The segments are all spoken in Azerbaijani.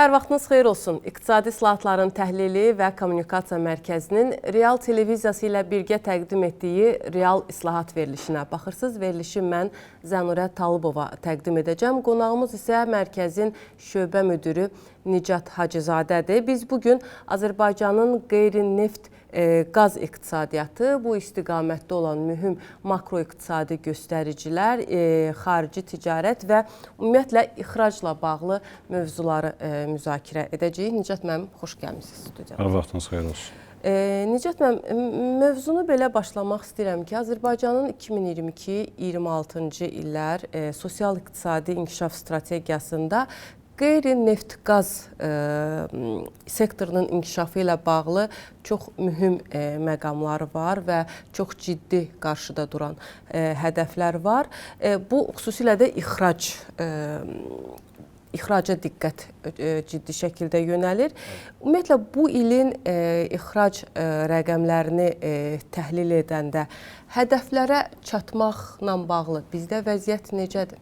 Hər vaxtınız xeyir olsun. İqtisadi İslahatların Təhlili və Kommunikasiya Mərkəzinin Real televiziyası ilə birgə təqdim etdiyi Real İslahat verilişinə baxırsınız. Verilişi mən Zənurə Talıbova təqdim edəcəm. Qonağımız isə mərkəzin şöbə müdürü Nicat Hacızadədir. Biz bugün Azərbaycanın qeyri-neft qaz iqtisadiyyatı, bu istiqamətdə olan mühüm makroiqtisadi göstəricilər, xarici ticarət və ümumiyyətlə ixracla bağlı mövzuları müzakirə edəcəyik. Nicat müəllim, xoş gəlmişsiniz studiyaya. Hər vaxtınız xeyir olsun. Nicat müəllim, mövzunu belə başlamaq istəyirəm ki, Azərbaycanın 2022-26-cı illər sosial-iqtisadi inkişaf strategiyasında qeyri-neft qaz sektorunun inkişafı ilə bağlı çox mühüm məqamları var və çox ciddi qarşıda duran hədəflər var. Bu, xüsusilə də ixraca diqqət ciddi şəkildə yönəlir. Ümumiyyətlə, bu ilin ixrac rəqəmlərini təhlil edəndə hədəflərə çatmaqla bağlı bizdə vəziyyət necədir?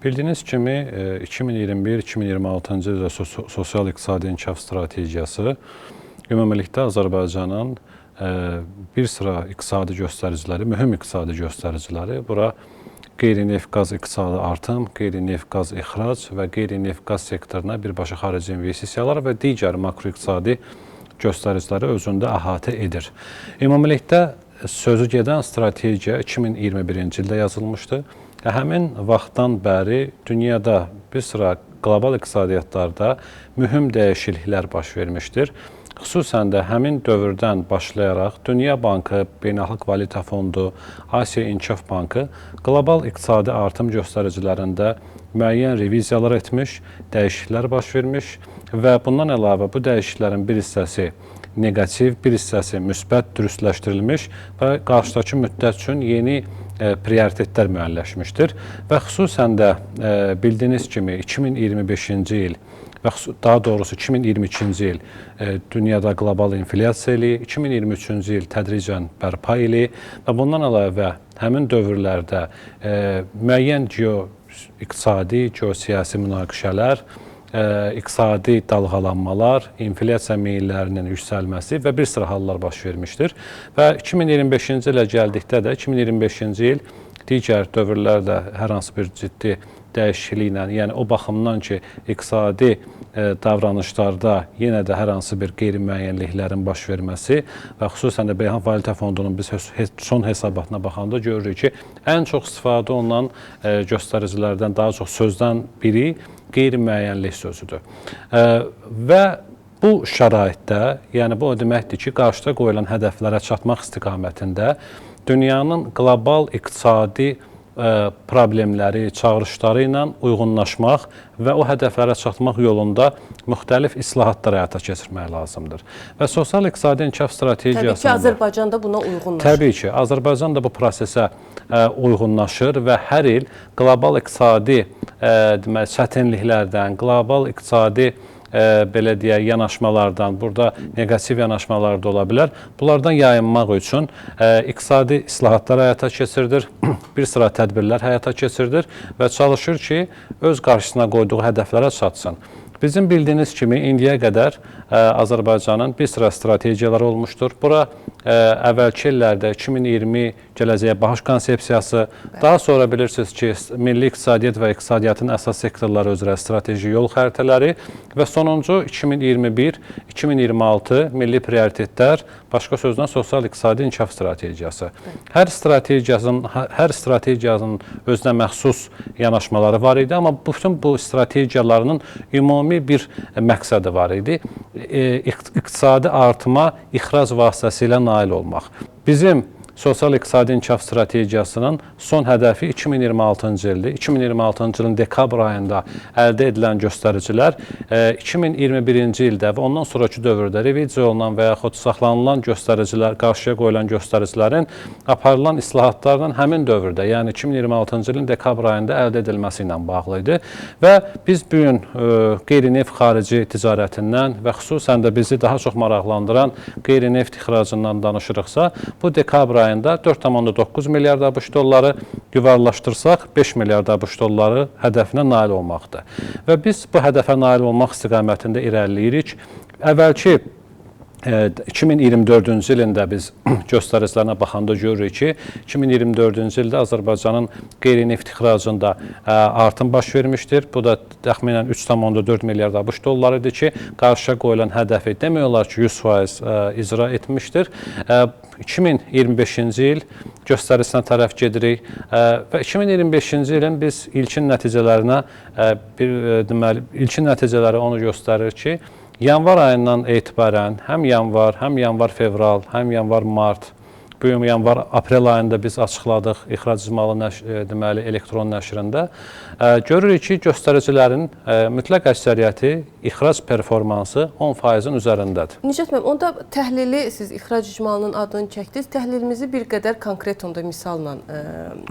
Bildiyiniz kimi 2021-2026-cı ildə sosial-iqtisadi inkişaf strategiyası ümumilikdə Azərbaycanın bir sıra iqtisadi göstəriciləri, mühüm iqtisadi göstəriciləri, bura qeyri-neft qaz iqtisadi artım, qeyri-neft qaz ixrac və qeyri-neft qaz sektoruna birbaşa xarici investisiyalar və digər makroiqtisadi göstəriciləri özündə əhatə edir. Ümumilikdə sözü gedən strategiya 2021-ci ildə yazılmışdı. Həmin vaxtdan bəri dünyada bir sıra qlobal iqtisadiyyatlarda mühüm dəyişikliklər baş vermişdir. Xüsusən də həmin dövrdən başlayaraq Dünya Bankı, Beynəlxalq Valyuta Fondu, Asiya İnkişaf Bankı qlobal iqtisadi artım göstəricilərində müəyyən reviziyalar etmiş, dəyişikliklər baş vermiş və bundan əlavə bu dəyişikliklərin bir hissəsi negativ, bir hissəsi müsbət dürüstləşdirilmiş və qarşıdakı müddət üçün yeni prioritetlər müəyyənləşmişdir və xüsusən də bildiyiniz kimi 2025-ci il və daha doğrusu 2022-ci il dünyada qlobal inflyasiya ili, 2023-cü il tədricən bərpa ili və bundan əlavə həmin dövrlərdə müəyyən geo-iqtisadi, geosiyasi münaqişələr, iqtisadi dalğalanmalar, inflyasiya meyillərinin yüksəlməsi və bir sıra hallar baş vermişdir. Və 2025-ci ilə gəldikdə də 2025-ci il digər dövrlərdə hər hansı bir ciddi dəyişikliklə, yəni o baxımdan ki, iqtisadi davranışlarda yenə də hər hansı bir qeyri-müəyyənliklərin baş verməsi və xüsusən də Beynəlxalq Valyuta Fondunun biz son hesabatına baxanda görürük ki, ən çox istifadə olunan göstəricilərdən daha çox sözdən biri qeyri-müəyyənlik sözüdür. Və bu şəraitdə, yəni bu o deməkdir ki, qarşıda qoyulan hədəflərə çatmaq istiqamətində dünyanın qlobal iqtisadi problemləri, çağırışları ilə uyğunlaşmaq və o hədəflərə çatmaq yolunda müxtəlif islahatlar həyata keçirmək lazımdır. Və sosial-iqtisadi inkişaf strategiyasında... Təbii ki, Azərbaycan da buna uyğunlaşır. Təbii ki, Azərbaycan da bu prosesə uyğunlaşır və hər il qlobal iqtisadi çətinliklərdən, qlobal iqtisadi belə deyək, yanaşmalardan, burada negativ yanaşmalar da ola bilər. Bunlardan yayınmaq üçün iqtisadi islahatlar həyata keçirilir, bir sıra tədbirlər həyata keçirilir və çalışır ki, öz qarşısına qoyduğu hədəflərə çatsın. Bizim bildiyiniz kimi indiyə qədər Azərbaycanın bir sıra strategiyaları olmuşdur. Bura əvvəlki illərdə 2020 gələcəyə baxış konsepsiyası, daha sonra bilirsiniz ki, milli iqtisadiyyat və iqtisadiyyatın əsas sektorları üzrə strateji yol xəritələri və sonuncu 2021-2026 milli prioritetlər, başqa sözlə sosial-iqtisadi inkişaf strategiyası. Hər strategiyanın özünə məxsus yanaşmaları var idi, amma bütün bu strategiyalarının ümumi bir məqsədi var idi. İqtisadi artıma ixrac vasitəsilə nail olmaq. Bizim sosial-iqtisadi inkişaf strategiyasının son hədəfi 2026-cı ildir. 2026-cı ilin dekabr ayında əldə edilən göstəricilər 2021-ci ildə və ondan sonraki dövrdə reviziya olunan və yaxud saxlanılan göstəricilər, qarşıya qoyulan göstəricilərin aparılan islahatlarla həmin dövrdə, yəni 2026-cı ilin dekabr ayında əldə edilməsi ilə bağlı idi. Və biz bu gün qeyri-neft xarici ticarətindən və xüsusən də bizi daha çox maraqlandıran qeyri-neft ixracından danışırıqsa, bu dekabr ayında ayında 4,9 milyard ABŞ dolları, yuvarlaşdırsaq 5 milyard ABŞ dolları hədəfinə nail olmaqdır. Və biz bu hədəfə nail olmaq istiqamətində irəliləyirik. Əvvəlki 2024-cü ilində biz göstəricilərinə baxanda görürük ki, 2024-cü ildə Azərbaycanın qeyri-neft ixracında artım baş vermişdir. Bu da təxminən 3,4 milyard ABŞ dolları idi ki, qarşıya qoyulan hədəfi demək olar ki, 100% icra etmişdir. 2025-ci il göstərisinə tərəf gedirik və 2025-ci ilin biz ilkin nəticələrinə ilkin nəticələri onu göstərir ki, yanvar ayından etibarən həm yanvar-fevral, həm yanvar-mart, bu gün yanvar-aprel ayında biz açıqladıq ixrac icmalı elektron nəşrində. Görürük ki, göstəricilərin mütləq əksəriyyəti ixrac performansı 10%-in üzərindədir. Nicət müəllim, onda təhlili, siz ixrac icmalının adını çəkdiniz, təhlilimizi bir qədər konkret onda misalla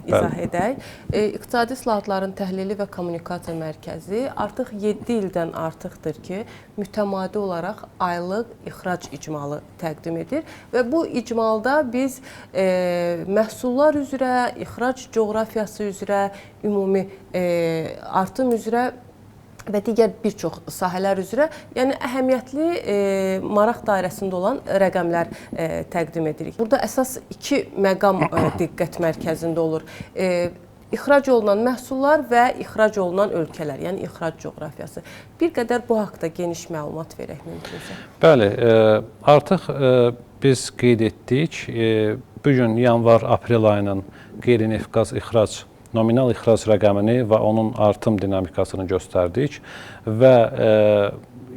izah edək. İqtisadi İslahatların Təhlili və Kommunikasiya Mərkəzi artıq 7 ildən artıqdır ki, mütəmadi olaraq aylıq ixrac icmalı təqdim edir və bu icmalda biz məhsullar üzrə, ixrac coğrafiyası üzrə, ümumi artım üzrə və digər bir çox sahələr üzrə, yəni əhəmiyyətli maraq dairəsində olan rəqəmlər təqdim edirik. Burada əsas iki məqam diqqət mərkəzində olur. İxrac olunan məhsullar və ixrac olunan ölkələr, yəni ixrac coğrafiyası. Bir qədər bu haqda geniş məlumat verək mümkünsə. Bəli, artıq biz qeyd etdik, bugün yanvar-aprel ayının qeyri-neft qaz ixrac, nominal ixrac rəqəmini və onun artım dinamikasını göstərdik və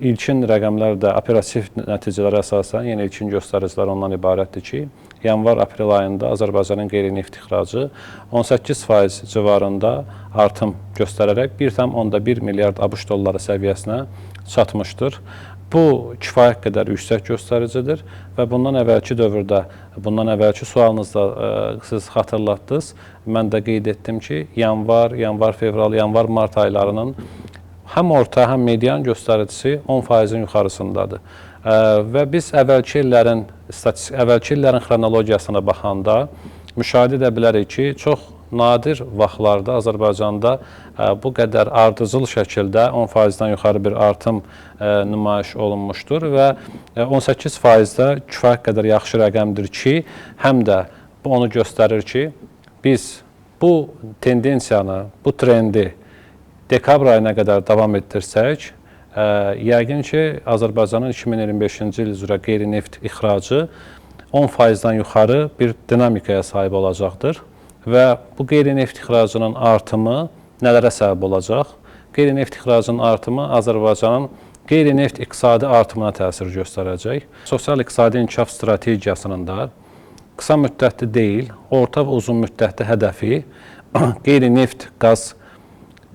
ilkin rəqəmlər də operativ nəticələrə əsasən, yəni ilkin göstəricilər ondan ibarətdir ki, yanvar-aprel ayında Azərbaycanın qeyri-neft ixracı 18% civarında artım göstərərək 1,1 milyard ABŞ dolları səviyyəsinə çatmışdır. Bu kifayət qədər yüksək göstəricidir və bundan əvvəlki dövrdə, bundan əvvəlki sualınızda siz xatırlatdınız, mən də qeyd etdim ki, yanvar-fevral, yanvar-mart aylarının həm orta, həm median göstəricisi 10%-in yuxarısındadır. Və biz əvvəlki illərin xronologiyasına baxanda müşahidə edə bilərik ki, çox nadir vaxtlarda Azərbaycanda bu qədər ardıcıl şəkildə 10%-dən yuxarı bir artım nümayiş olunmuşdur və 18%-də kifayət qədər yaxşı rəqəmdir ki, həm də bu onu göstərir ki, biz bu tendensiyanı, bu trendi dekabr ayına qədər davam etdirsək, yəqin ki, Azərbaycanın 2025-ci il üzrə qeyri-neft ixracı 10%-dən yuxarı bir dinamikaya sahib olacaqdır. Və bu qeyri-neft ixracının artımı nələrə səbəb olacaq? Qeyri-neft ixracının artımı Azərbaycanın qeyri-neft iqtisadi artımına təsir göstərəcək. Sosial-iqtisadi inkişaf strategiyasının da qısa müddətli deyil, orta və uzun müddətli hədəfi qeyri-neft qaz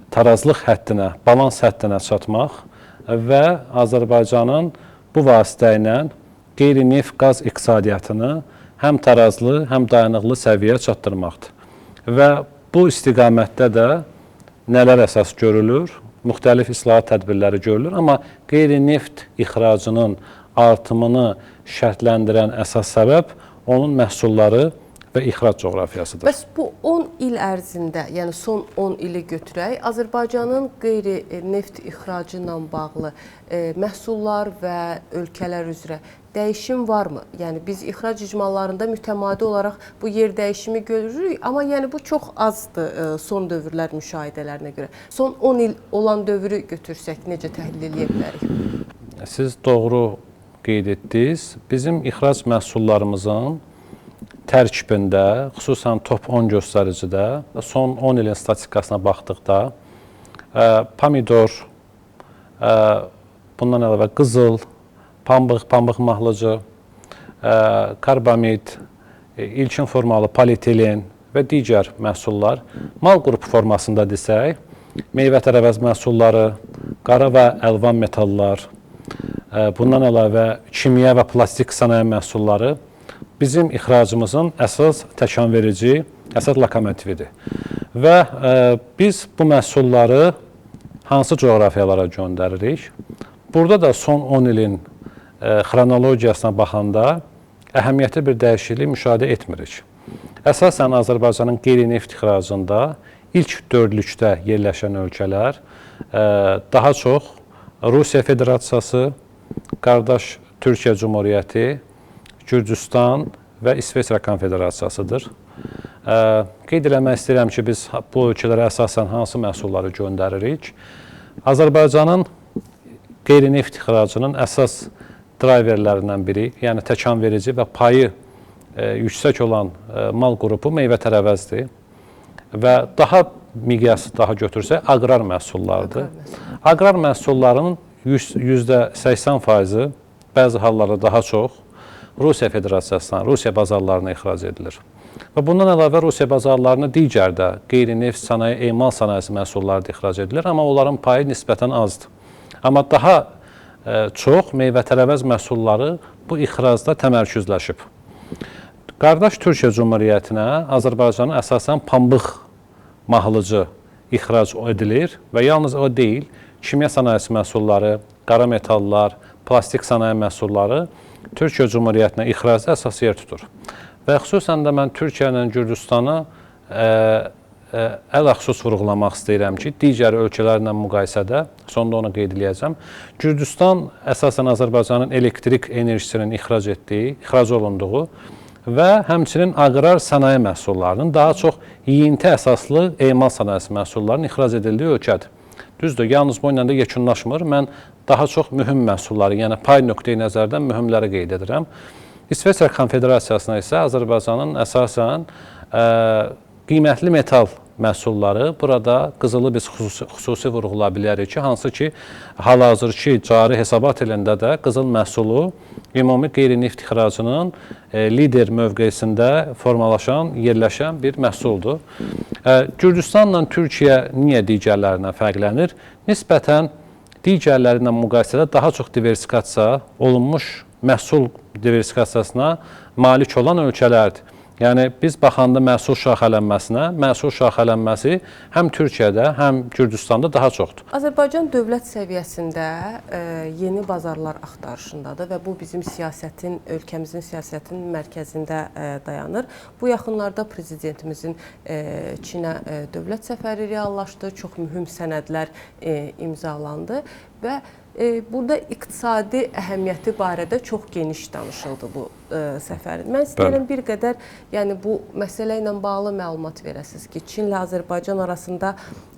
tarazlıq həddinə, balans həddinə çatmaq və Azərbaycanın bu vasitə ilə qeyri-neft qaz iqtisadiyyatını həm tarazlı, həm dayanıqlı səviyyəyə çatdırmaqdır. Və bu istiqamətdə də nələr əsas görülür? Müxtəlif islahat tədbirləri görülür, amma qeyri-neft ixracının artımını şərtləndirən əsas səbəb onun məhsulları və ixrac coğrafiyasıdır. Bəs bu 10 il ərzində, yəni son 10 ili götürək, Azərbaycanın qeyri-neft ixracı ilə bağlı məhsullar və ölkələr üzrə dəyişim varmı? Yəni biz ixrac icmallarında mütəmadi olaraq bu yer dəyişimi görürük, amma yəni bu çox azdır son dövrlər müşahidələrinə görə. Son 10 il olan dövrü götürsək necə təhlil edə bilərik? Siz doğru qeyd etdiniz. Bizim ixrac məhsullarımızın tərkibində, xüsusən top 10 göstəricidə son 10 ilin statistikasına baxdıqda pomidor, bundan əlavə qızıl, pambıq mahlıcı, karbamid, ilkin formalı polietilen və digər məhsullar mal qrupu formasında desək, meyvə-tərəvəz məhsulları, qara və əlvan metallar, bundan əlavə kimya və plastik sənaye məhsulları bizim ixracımızın əsas təkanverici, əsas lokomotividir. Və biz bu məhsulları hansı coğrafiyalara göndəririk? Burada da son 10 ilin xronologiyasına baxanda əhəmiyyətli bir dəyişiklik müşahidə etmirik. Əsasən Azərbaycanın qeyri-neft ixracında ilk dördlükdə yerləşən ölkələr daha çox Rusiya Federasiyası, qardaş Türkiyə Cumhuriyyəti, Gürcüstan və İsveçrə Konfederasiyasıdır. Qeyd eləmək istəyirəm ki, biz bu ölkələrə əsasən hansı məhsulları göndəririk? Azərbaycanın qeyri-neft ixracının əsas driverlərindən biri, yəni təkanverici və payı yüksək olan mal qrupu meyvə-tərəvəzdir və daha miqyası daha götürsək, aqrar məhsullardır. Aqrar məhsullarının %80%, bəzi hallarda daha çox Rusiya Federasiyasından, Rusiya bazarlarına ixrac edilir. Və bundan əlavə Rusiya bazarlarına digər də qeyri-neft sənaye, emal sənayesi məhsulları da ixrac edilir, amma onların payı nisbətən azdır. Amma daha çox meyvə-tərəvəz məhsulları bu ixracda təmərküzləşib. Qardaş Türkiyə Cumhuriyyətinə Azərbaycanın əsasən pambıq mahlıcı ixrac edilir və yalnız o deyil, kimya sənayesi məhsulları, qara metallar, plastik sənaye məhsulları Türkiyə Cumhuriyyətinə ixracda əsas yer tutur. Və xüsusən də mən Türkiyə ilə Gürcüstanı ələxüsus vurğulamaq istəyirəm ki, digər ölkələrlə müqayisədə, sonda onu qeyd edəcəm, Gürcüstan əsasən Azərbaycanın elektrik enerjisinin ixrac olunduğu və həmçinin aqrar sənaye məhsullarının daha çox yeyinti əsaslı emal sənayesi məhsullarının ixrac edildiyi ölkədir. Düzdür, yalnız bu ilə də yekunlaşmır. Mən daha çox mühüm məhsulları, yəni pay nöqteyi nəzərdən mühümləri qeyd edirəm. İsveçrə Konfederasiyasına isə Azərbaycanın əsasən qiymətli metal məhsulları, burada qızılı biz xüsusi vurğula bilərik ki, hansı ki, hal-hazırki cari hesabat ilində də qızıl məhsulu ümumi qeyri-neft ixracının lider mövqeyisində formalaşan, yerləşən bir məhsuldur. Gürcüstanla Türkiyə niyə digərlərindən fərqlənir? Nisbətən digərlərindən müqayisədə daha çox diversifikasiya olunmuş məhsul diversifikasiyasına malik olan ölkələrdir. Yəni, biz baxanda məhsul şaxələnməsinə, məhsul şaxələnməsi həm Türkiyədə, həm Gürcüstanda daha çoxdur. Azərbaycan dövlət səviyyəsində yeni bazarlar axtarışındadır və bu bizim siyasətin, ölkəmizin siyasətinin mərkəzində dayanır. Bu yaxınlarda prezidentimizin Çinə dövlət səfəri reallaşdı, çox mühüm sənədlər imzalandı və burada iqtisadi əhəmiyyəti barədə çox geniş danışıldı bu səfərin. Mən istəyirəm bir qədər bu məsələ ilə bağlı məlumat verəsiniz ki, Çinlə Azərbaycan arasında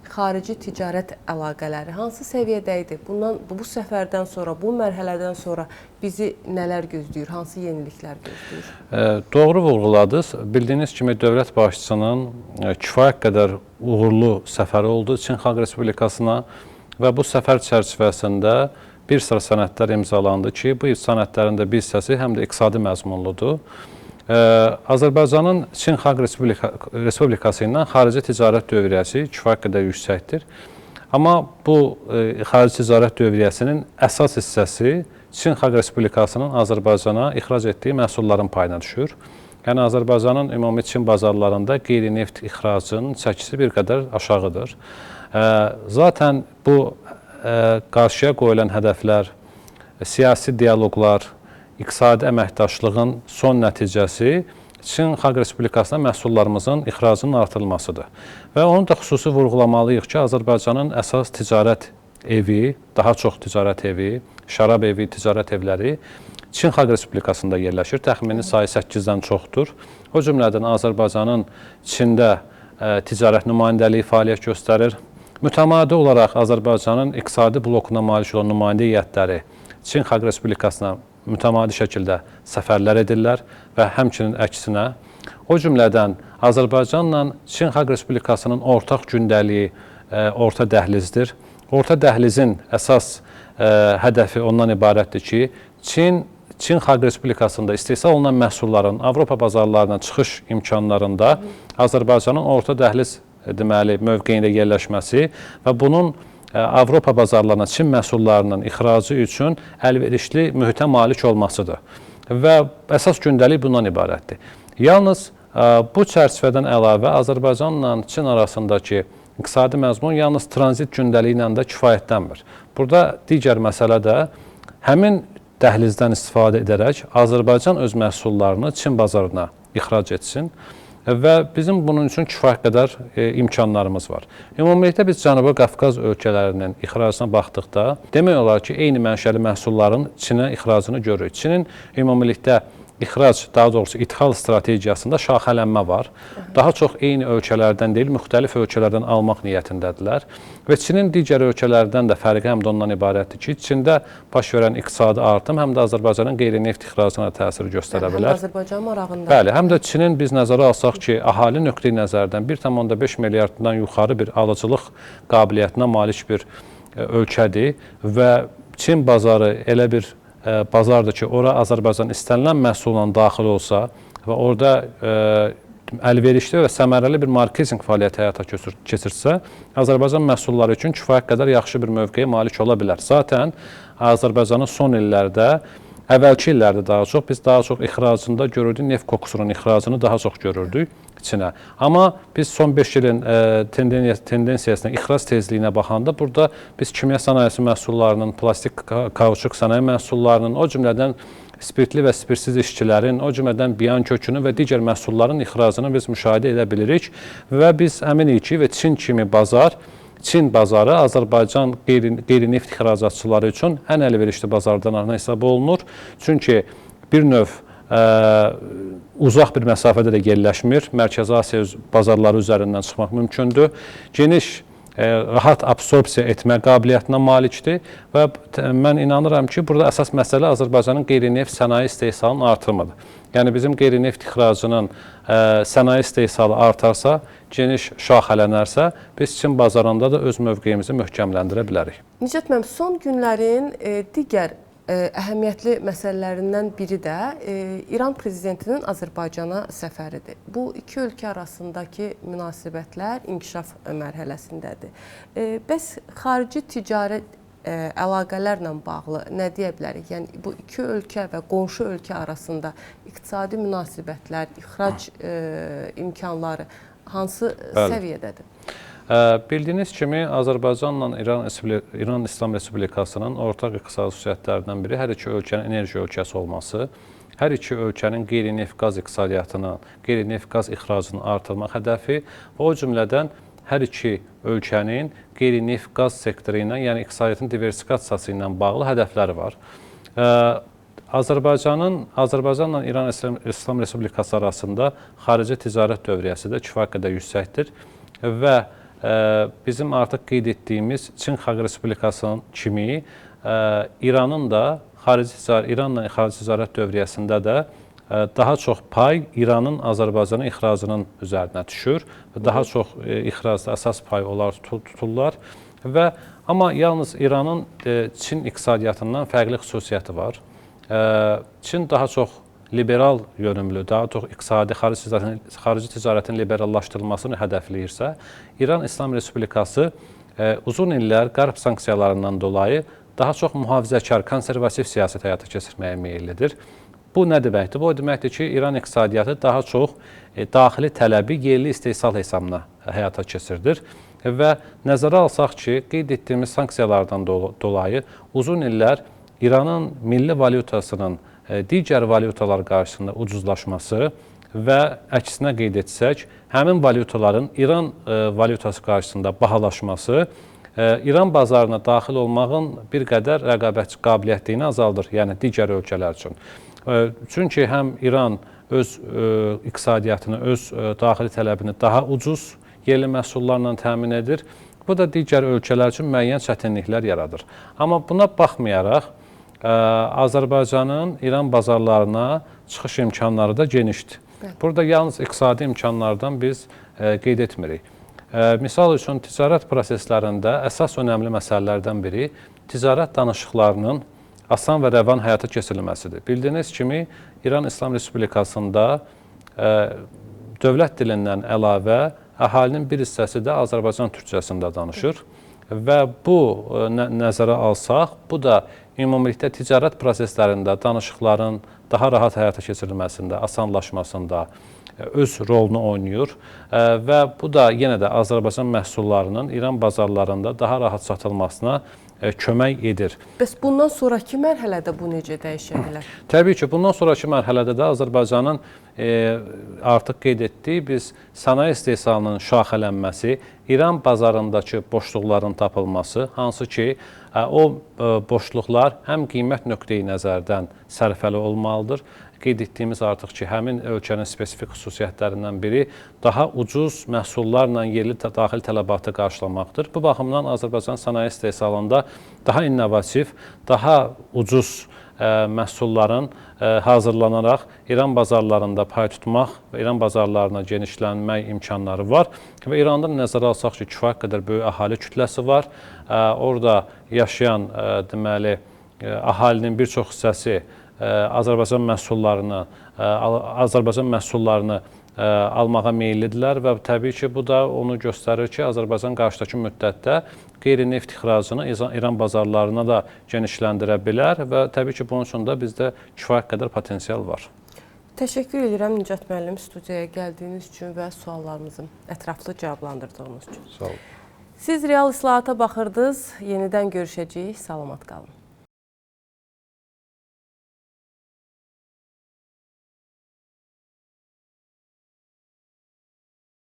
xarici ticarət əlaqələri hansı səviyyədə idi? Bu səfərdən sonra, bu mərhələdən sonra bizi nələr gözləyir, hansı yeniliklər gözləyir? Doğru vurğuladınız. Bildiyiniz kimi dövlət başçısının kifayət qədər uğurlu səfəri oldu Çin Xalq Respublikasına. Və bu səfər çərçivəsində bir sıra sənədlər imzalandı ki, bu sənədlərin də bir hissəsi həm də iqtisadi məzmunludur. Azərbaycanın Çin Xalq Respublikası ilə xarici ticarət dövriyyəsi kifayət qədər yüksəkdir. Amma bu xarici ticarət dövriyyəsinin əsas hissəsi Çin Xalq Respublikasının Azərbaycana ixrac etdiyi məhsulların payına düşür. Yəni, Azərbaycanın ümumi Çin bazarlarında qeyri-neft ixracının çəkisi bir qədər aşağıdır. Zaten bu qarşıya qoyulan hədəflər, siyasi dialoqlar, iqtisadi əməkdaşlığın son nəticəsi Çin Xalq Respublikasına məhsullarımızın ixracının artırılmasıdır. Və onu da xüsusi vurğulamalıyıq ki, Azərbaycanın əsas ticarət evi, daha çox ticarət evi, şərab evi, ticarət evləri Çin Xalq Respublikasında yerləşir. Təxmini sayı 8-dən çoxdur. O cümlədən Azərbaycanın Çində ticarət nümayəndəliyi fəaliyyət göstərir. Mütəmadi olaraq Azərbaycanın iqtisadi blokuna malik olan nümayəndə heyətləri Çin Xalq Respublikasına mütəmadi şəkildə səfərlər edirlər və həmçinin əksinə. O cümlədən Azərbaycanla Çin Xalq Respublikasının ortaq gündəliyi orta dəhlizdir. Orta dəhlizin əsas hədəfi ondan ibarətdir ki, Çin Xalq Respublikasında istehsal olunan məhsulların Avropa bazarlarına çıxış imkanlarında Azərbaycanın orta dəhliz mövqeyində yerləşməsi və bunun Avropa bazarlarına Çin məhsullarının ixracı üçün əlverişli mühitə malik olmasıdır. Və əsas gündəlik bundan ibarətdir. Yalnız bu çərçivədən əlavə Azərbaycanla Çin arasındakı iqtisadi məzmun yalnız tranzit gündəliyi ilə də kifayətlənmir. Burada digər məsələ də həmin dəhlizdən istifadə edərək Azərbaycan öz məhsullarını Çin bazarına ixrac etsin. və bizim bunun üçün kifayət qədər imkanlarımız var. Ümumilikdə biz Cənubi Qafqaz ölkələrinin ixracına baxdıqda demək olar ki, eyni mənşəli məhsulların Çinə ixracını görürük. Çinin ümumilikdə ixrac, daha doğrusu ithal strategiyasında şaxələnmə var. Daha çox eyni ölkələrdən deyil, müxtəlif ölkələrdən almaq niyyətindədirlər. Və Çinin digər ölkələrdən də fərqi həm də ondan ibarətdir ki, Çində baş verən iqtisadi artım həm də Azərbaycanın qeyri-neft ixracına təsir göstərə bilər. Həm də Azərbaycan marağında. Bəli, həm də Çinin biz nəzərə alsaq ki, əhali nöqteyi nəzərdən 1,5 milyarddan yuxarı bir alıcılıq qabiliyyətinə malik bir ölkədir və Çin bazarı elə bir bazardır ki, ora Azərbaycan istənilən məhsulla daxil olsa və orada əlverişli və səmərəli bir marketinq fəaliyyəti həyata keçirsə, Azərbaycan məhsulları üçün kifayət qədər yaxşı bir mövqeyə malik ola bilər. Zaten Azərbaycanın son illərdə, əvvəlki illərdə biz daha çox ixracında görürdük, neft kokusunun ixracını daha çox görürdük Çinə. Amma biz son 5 ilin tendensiyasına, ixrac tezliyinə baxanda burada biz kimya sənayesi məhsullarının, plastik kauçuk sənaye məhsullarının, o cümlədən spirtli və spirtsiz işçilərin, o cümlədən biyan kökünü və digər məhsulların ixracını biz müşahidə edə bilirik və biz əminik ki, və Çin bazarı Azərbaycan qeyri-neft ixracatçıları üçün ən əlverişli bazardan hesab olunur. Çünki bir növ uzaq bir məsafədə də yerləşmir. Mərkəzi Asiya bazarları üzərindən çıxmaq mümkündür. Geniş, rahat absorpsiya etmə qabiliyyətinə malikdir və mən inanıram ki, burada əsas məsələ Azərbaycanın qeyri-neft sənaye istehsalının artımıdır. Yəni bizim qeyri-neft ixracının sənaye istehsalı artarsa, geniş şaxələnərsə, biz Çin bazarında da öz mövqeyimizi möhkəmləndirə bilərik. Nicat müəllim, son günlərin digər əhəmiyyətli məsələlərindən biri də İran prezidentinin Azərbaycana səfəridir. Bu iki ölkə arasındakı münasibətlər inkişaf mərhələsindədir. Bəs xarici ticarət əlaqələrlə bağlı nə deyə bilərik? Yəni bu iki ölkə və qonşu ölkə arasında iqtisadi münasibətlər, ixrac imkanları hansı səviyyədədir? Bildiyiniz kimi Azərbaycanla İran İslam Respublikasının ortaq iqtisadi xüsusiyyətlərindən biri hər iki ölkənin enerji ölkəsi olması, hər iki ölkənin qeyri-neft qaz iqtisadiyyatını, qeyri-neft qaz ixracını artırmaq hədəfi və o cümlədən hər iki ölkənin qeyri-neft qaz sektoru ilə, yəni iqtisadiyyatın diversifikasiyası ilə bağlı hədəfləri var. Azərbaycanla İran İslam Respublikası arasında xarici ticarət dövriyyəsi də kifayət qədər yüksəkdir və bizim artıq qeyd etdiyimiz Çin Xalq Respublikasının kimi İranın da İranla xarici ticarət dövriyyəsində də daha çox pay İranın Azərbaycana ixracının üzərinə düşür və daha çox ixracda əsas pay onlar tuturlar amma yalnız İranın Çin iqtisadiyyatından fərqli xüsusiyyəti var. Çin daha çox liberal yönümlü, daha çox iqtisadi xarici ticarətin liberallaşdırılmasını hədəfləyirsə, İran İslam Respublikası uzun illər qərb sanksiyalarından dolayı daha çox mühafizəkar, konservativ siyasət həyata keçirməyə meyillidir. Bu nə deməkdir? Bu o deməkdir ki, İran iqtisadiyyatı daha çox daxili tələbi yerli istehsal hesabına həyata keçirilir və nəzərə alsaq ki, qeyd etdiyimiz sanksiyalardan dolayı uzun illər İranın milli valyutasının digər valyutalar qarşısında ucuzlaşması və əksinə qeyd etsək, həmin valyutaların İran valyutası qarşısında bahalaşması İran bazarına daxil olmağın bir qədər rəqabətçi qabiliyyətliyini azaldır, yəni digər ölkələr üçün. Çünki həm İran öz iqtisadiyyatını, öz daxili tələbini daha ucuz yerli məhsullarla təmin edir. Bu da digər ölkələr üçün müəyyən çətinliklər yaradır. Amma buna baxmayaraq, Azərbaycanın İran bazarlarına çıxış imkanları da genişdir. Burada yalnız iqtisadi imkanlardan biz qeyd etmirik. Misal üçün, ticarət proseslərində əsas önəmli məsələlərdən biri ticarət danışıqlarının asan və rəvan həyata keçirilməsidir. Bildiyiniz kimi, İran İslam Respublikasında dövlət dilindən əlavə əhalinin bir hissəsi də Azərbaycan türkcəsində danışır və bu nəzərə alsaq, bu da ümumilikdə ticarət proseslərində danışıqların daha rahat həyata keçirilməsində, asanlaşmasında öz rolunu oynayır və bu da yenə də Azərbaycan məhsullarının İran bazarlarında daha rahat satılmasına kömək edir. Bəs bundan sonraki mərhələdə bu necə dəyişə bilər? Təbii ki, bundan sonraki mərhələdə də Azərbaycanın artıq qeyd etdik, biz sənaye istehsalının şaxələnməsi, İran bazarındakı boşluqların tapılması, hansı ki, o boşluqlar həm qiymət nöqteyi nəzərdən sərfəli olmalıdır. Qeyd etdiyimiz artıq ki, həmin ölkənin spesifik xüsusiyyətlərindən biri daha ucuz məhsullarla yerli daxili tələbatı qarşılamaqdır. Bu baxımdan Azərbaycan sənaye istehsalında daha innovativ, daha ucuz məhsulların hazırlanaraq İran bazarlarında pay tutmaq və İran bazarlarına genişlənmək imkanları var. Və İranda nəzərə alsaq ki, kifayət qədər böyük əhali kütləsi var. Orada yaşayan deməli əhalinin bir çox hissəsi Azərbaycan məhsullarını almağa meyillidirlər və təbii ki, bu da onu göstərir ki, Azərbaycan qarşıdakı müddətdə qeyri-neft ixracını İran bazarlarına da genişləndirə bilər və təbii ki, bunun üçün də bizdə kifayət qədər potensial var. Təşəkkür edirəm Nicat müəllim studiyaya gəldiyiniz üçün və suallarımızı ətraflı cavablandırdığınız üçün. Sağ olun. Siz real islahata baxırdınız, yenidən görüşəcəyik. Salamat qalın.